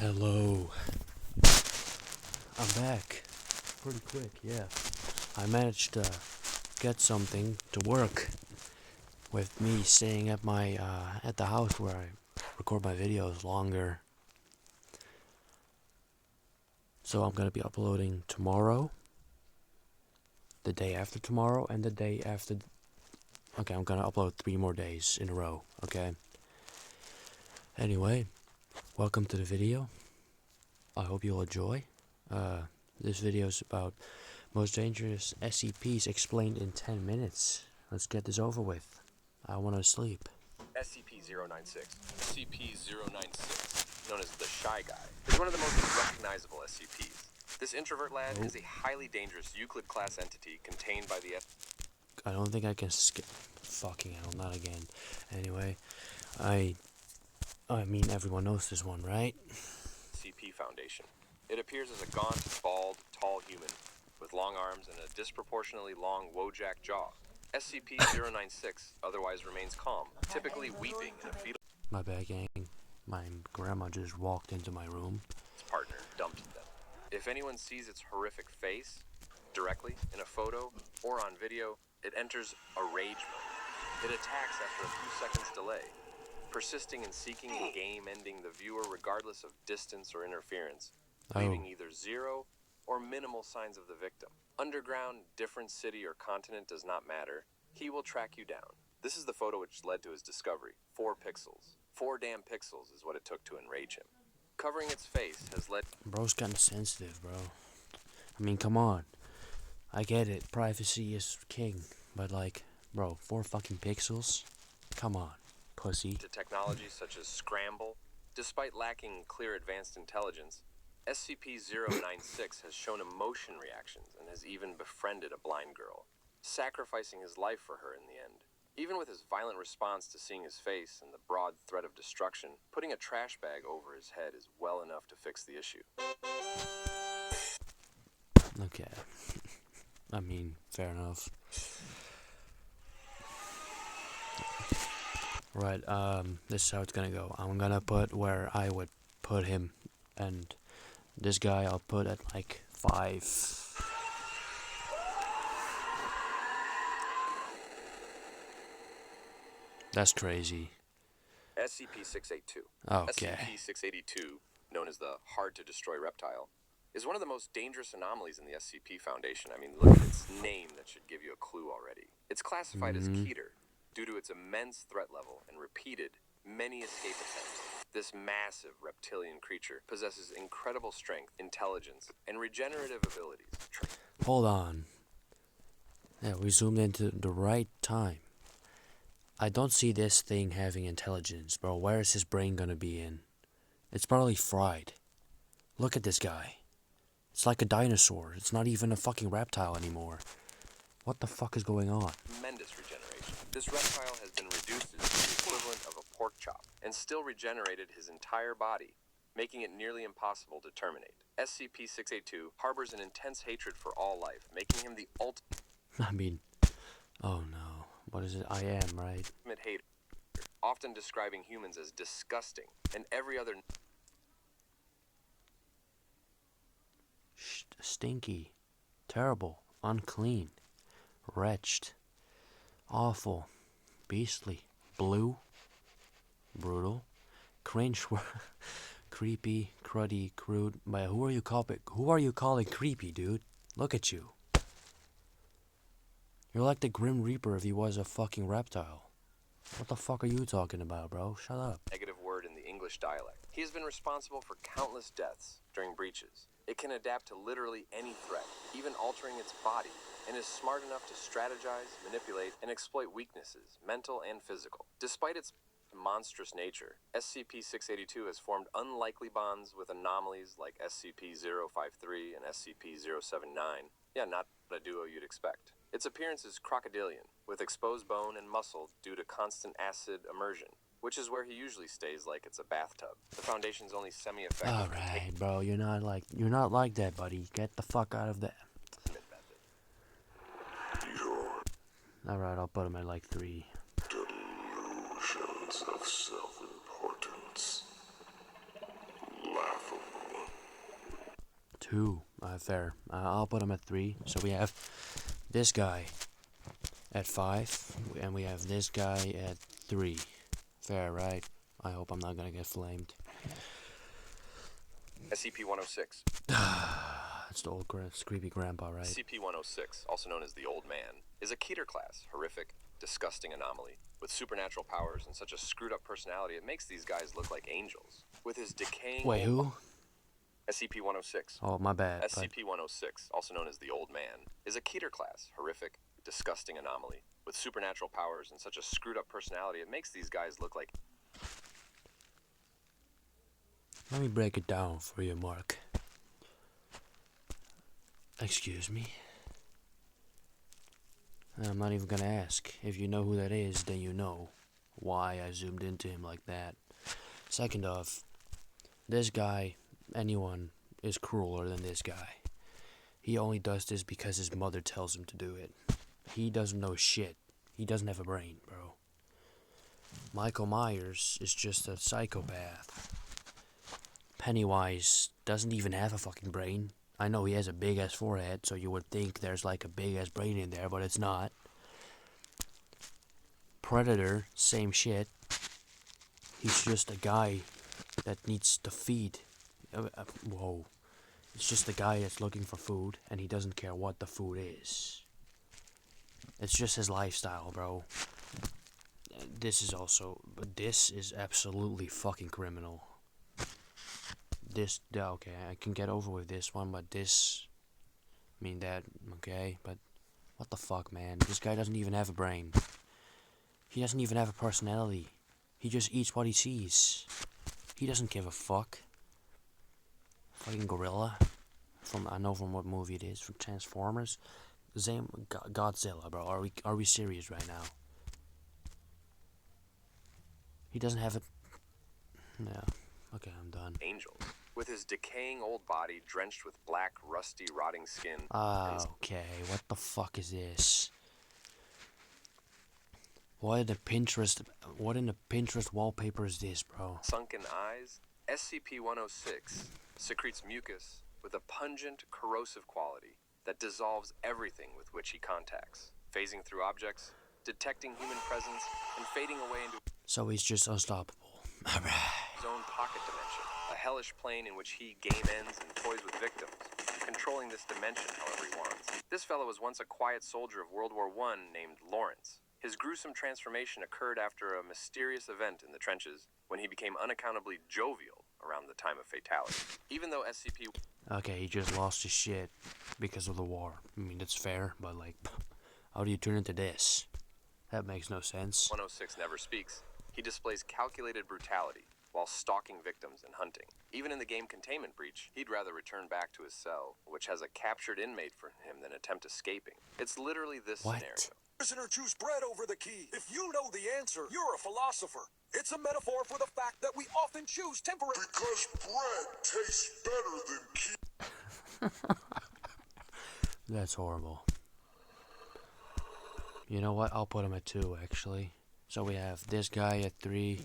Hello. I'm back. Pretty quick, yeah. I managed to get something to work with me staying at my at the house where I record my videos longer. So I'm gonna be uploading tomorrow, the day after tomorrow, and the day after. Okay, I'm gonna upload 3 more days in a row. Okay. Anyway, welcome to the video. I hope you'll enjoy. This video is about most dangerous SCPs explained in 10 minutes. Let's get this over with. I want to sleep. SCP-096. SCP-096, known as the Shy Guy, is one of the most recognizable SCPs. This introvert lad is a highly dangerous Euclid-class entity contained by the I don't think I can skip. Fucking hell, not again. Anyway, I mean everyone knows this one, right? SCP Foundation. It appears as a gaunt, bald, tall human with long arms and a disproportionately long Wojak jaw. SCP-096 otherwise remains calm, typically weeping in a fetal. My bad, gang. My grandma just walked into my room. Its partner dumped them. If anyone sees its horrific face, directly, in a photo, or on video, it enters a rage mode. It attacks after a few seconds delay, persisting and seeking a game ending the viewer regardless of distance or interference, leaving either zero or minimal signs of the victim. Underground, different city or continent does not matter. He will track you down. This is the photo which led to his discovery. 4 pixels. 4 damn pixels is what it took to enrage him. Covering its face has led... Bro's kinda sensitive, bro. I mean, come on. I get it. Privacy is king. But like, bro, 4 fucking pixels? Come on, pussy. ...to technologies such as Scramble. Despite lacking clear advanced intelligence, SCP-096 has shown emotion reactions and has even befriended a blind girl, sacrificing his life for her in the end. Even with his violent response to seeing his face and the broad threat of destruction, putting a trash bag over his head is well enough to fix the issue. Okay. I mean, fair enough. Right, this is how it's gonna go. I'm gonna put where I would put him, and this guy I'll put at like 5. That's crazy. SCP-682. Okay. SCP-682, known as the hard-to-destroy reptile, is one of the most dangerous anomalies in the SCP Foundation. I mean, look at its name, that should give you a clue already. It's classified as Keter due to its immense threat level and repeated, many escape attempts. This massive reptilian creature possesses incredible strength, intelligence, and regenerative abilities. Hold on. Yeah, we zoomed into the right time. I don't see this thing having intelligence, bro. Where is his brain gonna be in? It's probably fried. Look at this guy. It's like a dinosaur. It's not even a fucking reptile anymore. What the fuck is going on? Tremendous regeneration. This reptile has been reduced to the equivalent of a pork chop and still regenerated his entire body, making it nearly impossible to terminate. SCP-682 harbors an intense hatred for all life, making him the ultimate... I mean, oh no. What is it? I am, right? ...hater, often describing humans as disgusting and every other... Stinky. Terrible. Unclean. Wretched. Awful. Beastly. Blue. Brutal. Cringe. Creepy. Cruddy. Crude. But who are you calling creepy, dude? Look at you. You're like the Grim Reaper if he was a fucking reptile. What the fuck are you talking about, bro? Shut up. ...negative word in the English dialect. He has been responsible for countless deaths during breaches. It can adapt to literally any threat, even altering its body, and is smart enough to strategize, manipulate, and exploit weaknesses, mental and physical. Despite its monstrous nature, SCP-682 has formed unlikely bonds with anomalies like SCP-053 and SCP-079. Yeah, not a duo you'd expect. Its appearance is crocodilian, with exposed bone and muscle due to constant acid immersion, which is where he usually stays like it's a bathtub. The Foundation's only semi-effective... Alright, bro, you're not like that, buddy. Get the fuck out of that. Alright, I'll put him at like 3. Delusions of self-importance. Laughable. 2. Fair. I'll put him at 3. So we have this guy at 5, and we have this guy at 3. Fair, right? I hope I'm not gonna get flamed. SCP-106. It's the old creepy grandpa, right? SCP-106, also known as the Old Man, is a Keter class, horrific, disgusting anomaly. With supernatural powers and such a screwed up personality, it makes these guys look like angels. With his decaying... Wait, who? SCP-106. Oh, my bad. SCP-106, also known as the Old Man, is a Keter class, horrific, disgusting anomaly. With supernatural powers and such a screwed up personality, it makes these guys look like... Let me break it down for you, Mark. Excuse me? I'm not even gonna ask. If you know who that is, then you know why I zoomed into him like that. Second off, this guy, anyone, is crueler than this guy. He only does this because his mother tells him to do it. He doesn't know shit. He doesn't have a brain, bro. Michael Myers is just a psychopath. Pennywise doesn't even have a fucking brain. I know he has a big ass forehead, so you would think there's like a big ass brain in there, but it's not. Predator, same shit. He's just a guy that needs to feed. Whoa. It's just a guy that's looking for food, and he doesn't care what the food is. It's just his lifestyle, bro. This is absolutely fucking criminal. Okay, I can get over with this one, but okay, but what the fuck, man? This guy doesn't even have a brain. He doesn't even have a personality. He just eats what he sees. He doesn't give a fuck. Fucking gorilla. I know from what movie it is, from Transformers. Godzilla, bro. Are we serious right now? He doesn't have it. No. Okay, I'm done. Angels. With his decaying old body drenched with black, rusty, rotting skin. Okay, what the fuck is this? What in the Pinterest wallpaper is this, bro? Sunken eyes, SCP-106 secretes mucus with a pungent, corrosive quality that dissolves everything with which he contacts, phasing through objects, detecting human presence, and fading away into So he's just unstoppable. his own pocket dimension, a hellish plane in which he game ends and toys with victims, controlling this dimension however he wants. This fellow was once a quiet soldier of World War I named Lawrence. His gruesome transformation occurred after a mysterious event in the trenches when he became unaccountably jovial around the time of fatality. Even though SCP... Okay, he just lost his shit because of the war. I mean, that's fair, but like, how do you turn into this? That makes no sense. 106 never speaks. He displays calculated brutality while stalking victims and hunting. Even in the game Containment Breach, he'd rather return back to his cell, which has a captured inmate for him, than attempt escaping. It's literally this scenario. Prisoner choose bread over the key. If you know the answer, you're a philosopher. It's a metaphor for the fact that we often choose temporary... Because bread tastes better than key. That's horrible. You know what? I'll put him at 2, actually. So we have this guy at 3,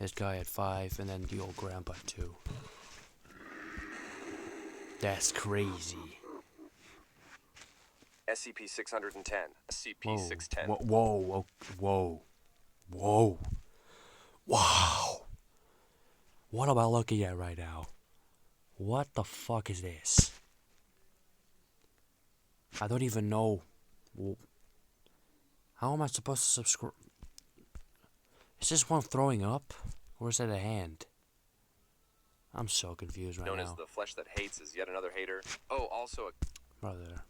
this guy at 5, and then the old grandpa at 2. That's crazy. SCP-610. SCP-610. Whoa. Wow. What am I looking at right now? What the fuck is this? I don't even know. How am I supposed to subscribe? Is this one throwing up? Or is that a hand? I'm so confused right now. Known as the flesh that hates is yet another hater. Oh, also a Brother.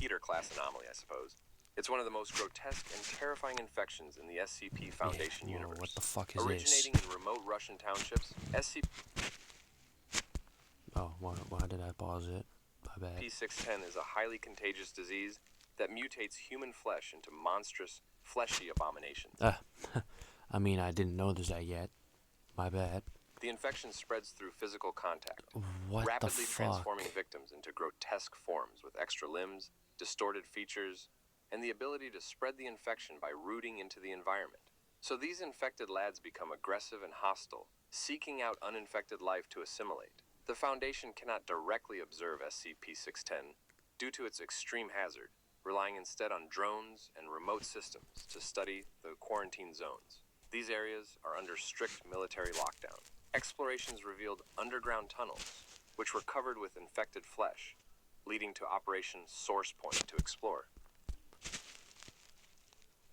Keter class anomaly, I suppose. It's one of the most grotesque and terrifying infections in the SCP Foundation universe. What the fuck is Originating this? in remote Russian townships, Oh, why did I pause it? My bad. SCP-610 is a highly contagious disease that mutates human flesh into monstrous, fleshy abominations. I mean, I didn't notice that yet. My bad. The infection spreads through physical contact, What rapidly the fuck? transforming victims into grotesque forms with extra limbs, distorted features, and the ability to spread the infection by rooting into the environment. So these infected lads become aggressive and hostile, seeking out uninfected life to assimilate. The Foundation cannot directly observe SCP-610 due to its extreme hazard, relying instead on drones and remote systems to study the quarantine zones. These areas are under strict military lockdown. Explorations revealed underground tunnels, which were covered with infected flesh, leading to Operation Source Point to explore.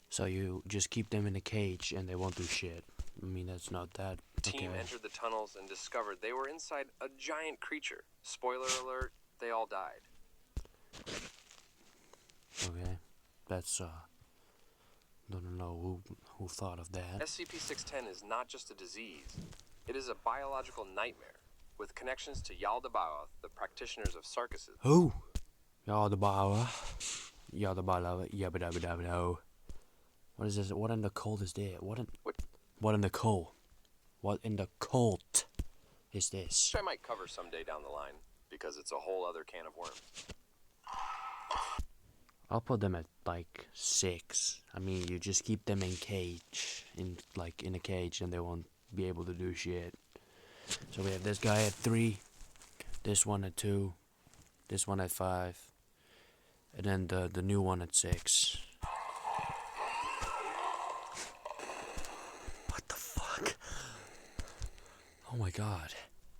So you just keep them in a cage and they won't do shit. I mean, that's not that. The team entered the tunnels and discovered they were inside a giant creature. Spoiler alert, they all died. Okay. That's, don't know who thought of that. SCP-610 is not just a disease. It is a biological nightmare, with connections to Yaldabaoth, the practitioners of Sarkism. Who? Yaldabaoth. Yabba. What is this? What in the cold is there? What in the cold? What in the cult is this? Which I might cover someday down the line, because it's a whole other can of worms. I'll put them at like 6. I mean, you just keep them in a cage, and they won't be able to do shit. So we have this guy at 3, this one at 2, this one at 5, and then the new one at 6. What the fuck? Oh my god.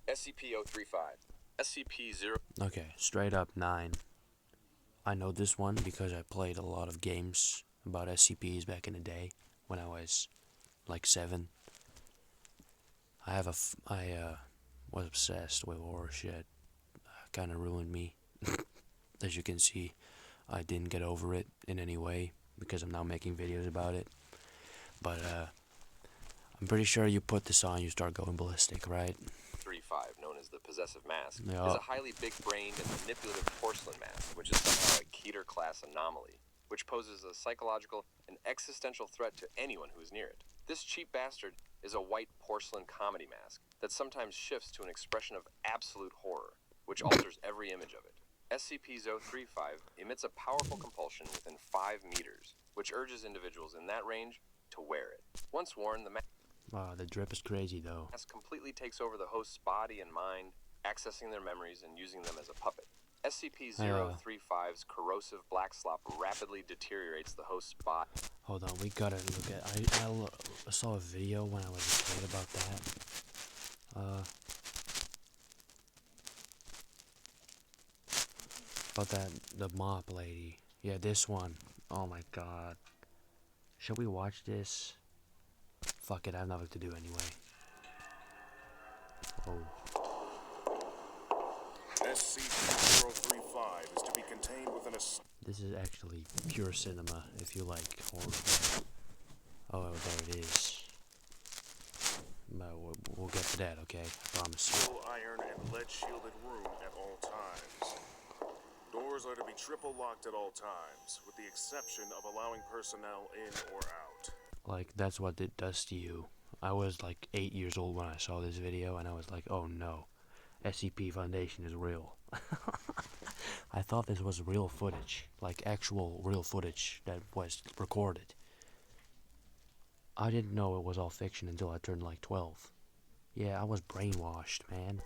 SCP-035. SCP-0... Okay, straight up 9. I know this one because I played a lot of games about SCPs back in the day when I was like 7. I was obsessed with horror shit. Kind of ruined me. As you can see, I didn't get over it in any way because I'm now making videos about it. But I'm pretty sure you put this on, you start going ballistic, right? 35, known as the Possessive Mask, Yeah. is a highly big-brained and manipulative porcelain mask, which is somehow a Keter-class anomaly, which poses a psychological and existential threat to anyone who is near it. This cheap bastard is a white porcelain comedy mask that sometimes shifts to an expression of absolute horror, which alters every image of it. SCP-035 emits a powerful compulsion within 5 meters, which urges individuals in that range to wear it. Once worn, the mask Wow, the drip is crazy though. completely takes over the host's body and mind, accessing their memories and using them as a puppet. SCP-035's corrosive black slop rapidly deteriorates the host's body. Hold on, we gotta look at. I saw a video when I was a kid about that. About the mop lady. Yeah, this one. Oh my god. Should we watch this? Fuck it, I have nothing to do anyway. Oh. SCP-035 is to be contained within a... This is actually pure cinema if you like horror. Oh, there it is. But we'll get to that, okay? I promise you. Full iron and lead-shielded room at all times. Doors are to be triple locked at all times, with the exception of allowing personnel in or out. Like, that's what it does to you. I was like 8 years old when I saw this video, and I was like, oh no, SCP Foundation is real. I thought this was real footage, like actual real footage that was recorded. I didn't know it was all fiction until I turned like 12. Yeah, I was brainwashed, man.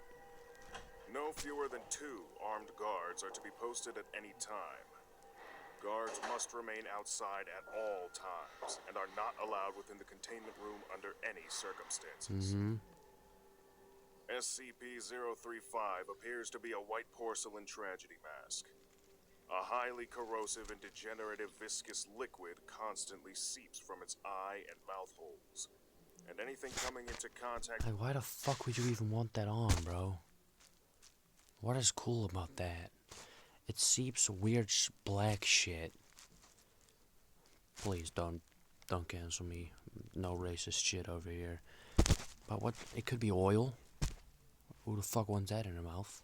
No fewer than 2 armed guards are to be posted at any time. Guards must remain outside at all times and are not allowed within the containment room under any circumstances. SCP-035 appears to be a white porcelain tragedy mask. A highly corrosive and degenerative viscous liquid constantly seeps from its eye and mouth holes. And anything coming into contact... Like, why the fuck would you even want that on, bro? What is cool about that? It seeps weird black shit. Please don't cancel me. No racist shit over here. But what? It could be oil. Who the fuck wants that in their mouth?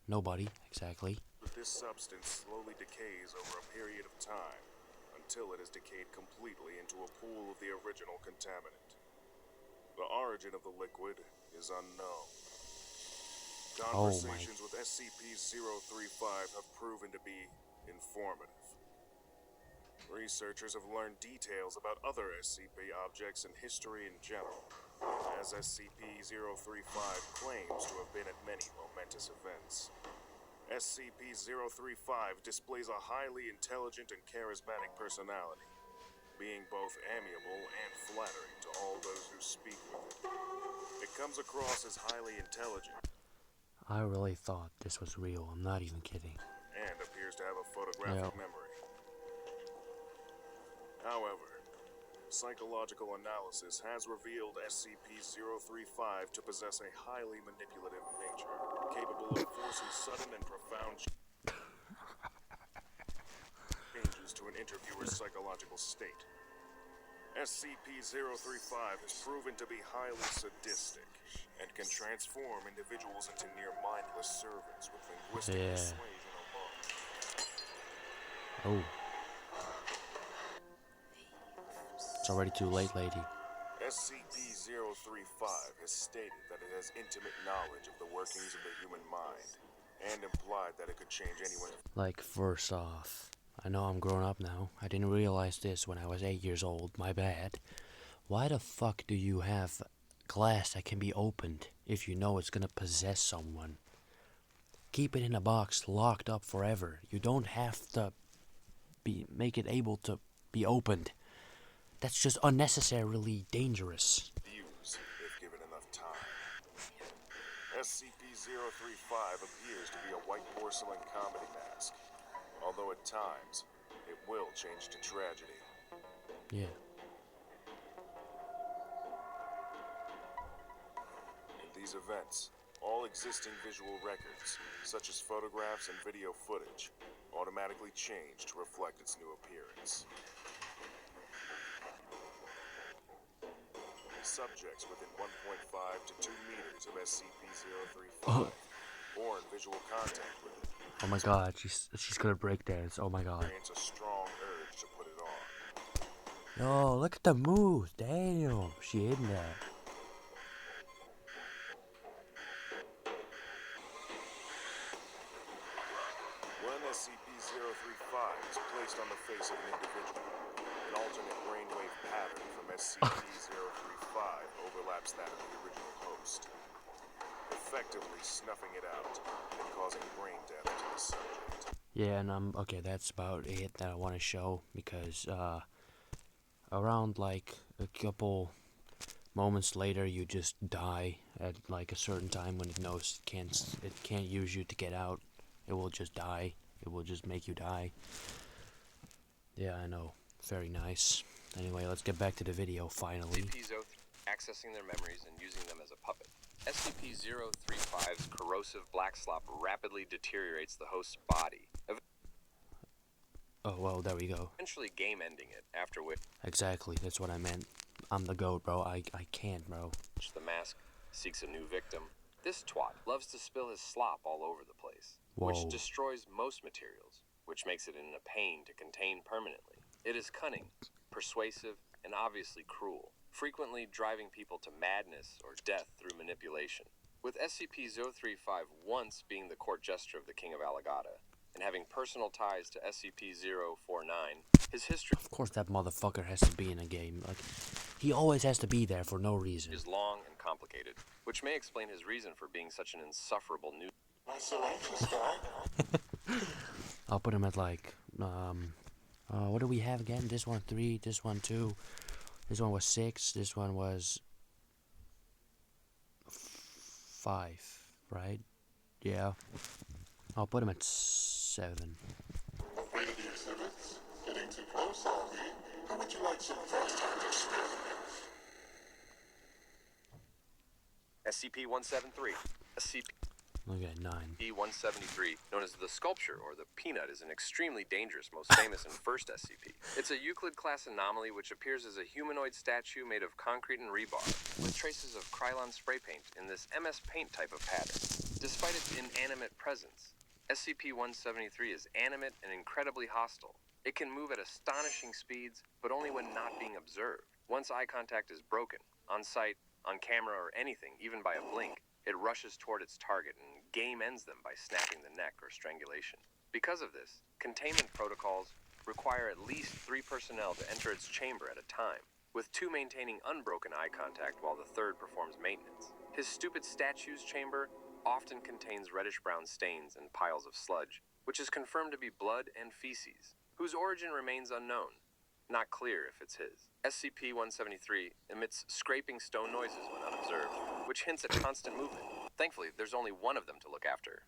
Nobody, exactly. This substance slowly decays over a period of time until it is decayed completely into a pool of the original contaminant. The origin of the liquid is unknown. Conversations with SCP-035 have proven to be informative. Researchers have learned details about other SCP objects and history in general, as SCP-035 claims to have been at many momentous crisis events. SCP-035 displays a highly intelligent and charismatic personality, being both amiable and flattering to all those who speak with it. It comes across as highly intelligent I really thought this was real. I'm not even kidding. and appears to have a photographic Yeah. memory. However, psychological analysis has revealed SCP-035 to possess a highly manipulative nature, capable of forcing sudden and profound changes to an interviewer's psychological state. SCP-035 is proven to be highly sadistic and can transform individuals into near mindless servants with linguistic Yeah. persuasion alone. Oh. It's already too late, lady. SCP-035 has stated that it has intimate knowledge of the workings of the human mind, and implied that it could change anyone's. Like, first off, I know I'm grown up now. I didn't realize this when I was 8 years old. My bad. Why the fuck do you have glass that can be opened if you know it's gonna possess someone? Keep it in a box, locked up forever. You don't have to make it able to be opened. That's just unnecessarily dangerous. Views if given enough time. SCP-035 appears to be a white porcelain comedy mask, although at times it will change to tragedy. Yeah. In these events, all existing visual records, such as photographs and video footage, automatically change to reflect its new appearance. Subjects within 1.5 to 2 meters of SCP-035 or in visual contact with it Oh my god, she's gonna break dance. Oh my god. experience a strong urge to put it on. Yo, look at the moves. Damn, she hitting that. When SCP-035 is placed on the face of an individual, an alternate brainwave pattern from SCP-035 overlaps that of the original host, effectively snuffing it out and causing brain death to the subject. Yeah, and okay, that's about it that I want to show because around like a couple moments later you just die at like a certain time when it knows it can't use you to get out. It will just die. It will just make you die. Yeah, I know. Very nice. Anyway, let's get back to the video finally. SCP-035 accessing their memories and using them as a puppet. SCP-035's corrosive black slop rapidly deteriorates the host's body, Oh, well, there we go. eventually game-ending it, after which Exactly, that's what I meant. I'm the GOAT, bro. I can't, bro. the mask seeks a new victim. This twat loves to spill his slop all over the place, Whoa. which destroys most materials, which makes it in a pain to contain permanently. It is cunning, persuasive, and obviously cruel, frequently driving people to madness or death through manipulation. With SCP-035 once being the court jester of the King of Alagata, and having personal ties to SCP-049, his history Of course that motherfucker has to be in a game. Like, he always has to be there for no reason. is long and complicated, which may explain his reason for being such an insufferable nuisance. Why so anxious, guy? I'll put him at like, what do we have again? This one 3, this one 2, this one was 6, this one was 5, right? Yeah. I'll put him at 7. Afraid of the exhibits? Getting too close, are we? How would you like some first-hand experience? SCP-173. Look at 9. SCP-173, known as the Sculpture or the Peanut, is an extremely dangerous, most famous and first SCP. It's a Euclid-class anomaly which appears as a humanoid statue made of concrete and rebar, with traces of Krylon spray paint in this MS Paint type of pattern. Despite its inanimate presence, SCP-173 is animate and incredibly hostile. It can move at astonishing speeds, but only when not being observed. Once eye contact is broken, on sight, on camera, or anything, even by a blink, it rushes toward its target and game ends them by snapping the neck or strangulation. Because of this, containment protocols require at least 3 personnel to enter its chamber at a time, with 2 maintaining unbroken eye contact while the third performs maintenance. His stupid statue's chamber often contains reddish-brown stains and piles of sludge, which is confirmed to be blood and feces, whose origin remains unknown. Not clear if it's his. SCP-173 emits scraping stone noises when unobserved, which hints at constant movement. Thankfully, there's only one of them to look after.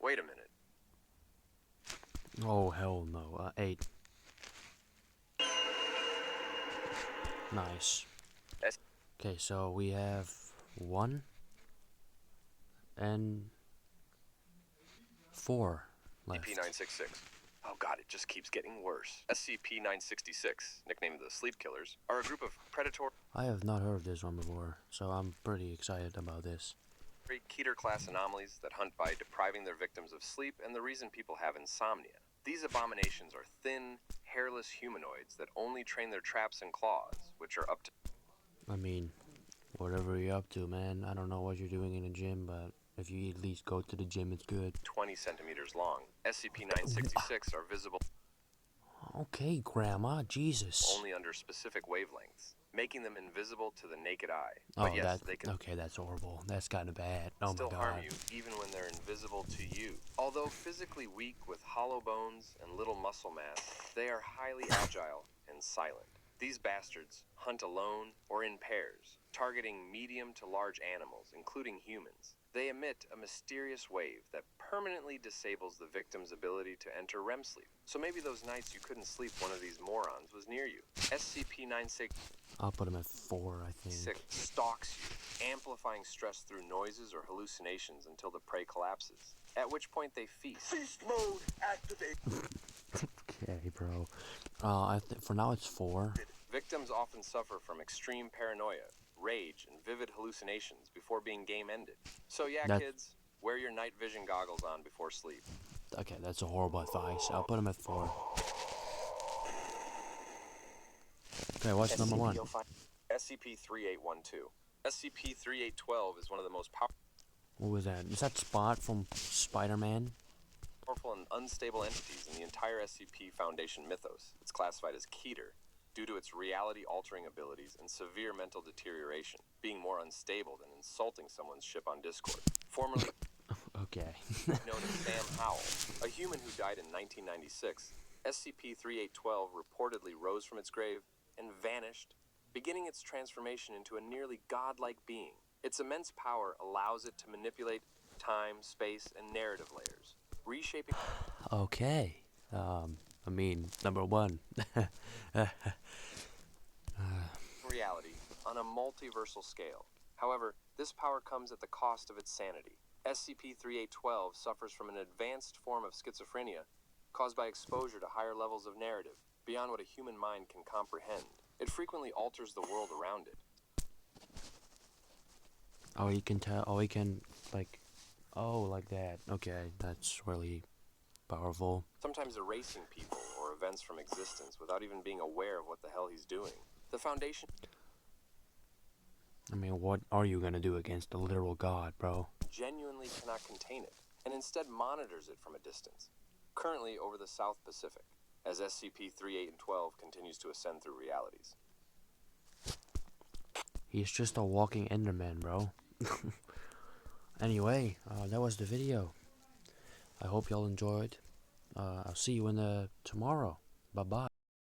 Wait a minute. Oh, hell no. 8. Nice. Okay, so we have 1 and 4 left. SCP-966. Oh god, it just keeps getting worse. SCP-966, nicknamed the Sleep Killers, are a group of predatory I have not heard of this one before, so I'm pretty excited about this. Keter-class anomalies that hunt by depriving their victims of sleep and the reason people have insomnia. These abominations are thin, hairless humanoids that only train their traps and claws, which are up to... I mean, whatever you're up to, man. I don't know what you're doing in the gym, but if you at least go to the gym, it's good. 20 centimeters long. SCP-966 are visible Okay, Grandma, Jesus. only under specific wavelengths, making them invisible to the naked eye. Oh, But yes, they can okay, that's horrible. That's kind of bad. Oh still my harm god. you, even when they're invisible to you. Although physically weak with hollow bones and little muscle mass, they are highly agile and silent. These bastards hunt alone or in pairs, targeting medium to large animals, including humans. They emit a mysterious wave that permanently disables the victim's ability to enter REM sleep. So maybe those nights you couldn't sleep, one of these morons was near you. SCP-966 I'll put him at 4, I think. stalks you, amplifying stress through noises or hallucinations until the prey collapses, at which point they feast. Feast mode activate. Okay, bro. For now it's 4. Victims often suffer from extreme paranoia, rage, and vivid hallucinations before being game ended. So yeah, kids, wear your night vision goggles on before sleep. Okay, that's a horrible advice. I'll put him at 4. Okay, what's number 1? SCP-3812. SCP-3812 is one of the most What was that? Is that Spot from Spider-Man? powerful and unstable entities in the entire SCP Foundation mythos. It's classified as Keter due to its reality-altering abilities and severe mental deterioration, being more unstable than insulting someone's ship on Discord. Formerly Okay. known as Sam Howell, a human who died in 1996, SCP-3812 reportedly rose from its grave and vanished, beginning its transformation into a nearly godlike being. Its immense power allows it to manipulate time, space, and narrative layers, reshaping Okay. I mean, number 1. reality on a multiversal scale. However, this power comes at the cost of its sanity. SCP-3812 suffers from an advanced form of schizophrenia caused by exposure to higher levels of narrative, beyond what a human mind can comprehend. It frequently alters the world around it. Oh, he can tell. Oh, he can, like, oh, like that. Okay, that's really powerful. Sometimes erasing people or events from existence without even being aware of what the hell he's doing. The Foundation I mean, what are you gonna do against a literal god, bro? genuinely cannot contain it, and instead monitors it from a distance, currently over the South Pacific, as SCP-3812 continues to ascend through realities. He's just a walking Enderman, bro. Anyway, that was the video. I hope y'all enjoyed. I'll see you in the tomorrow. Bye-bye.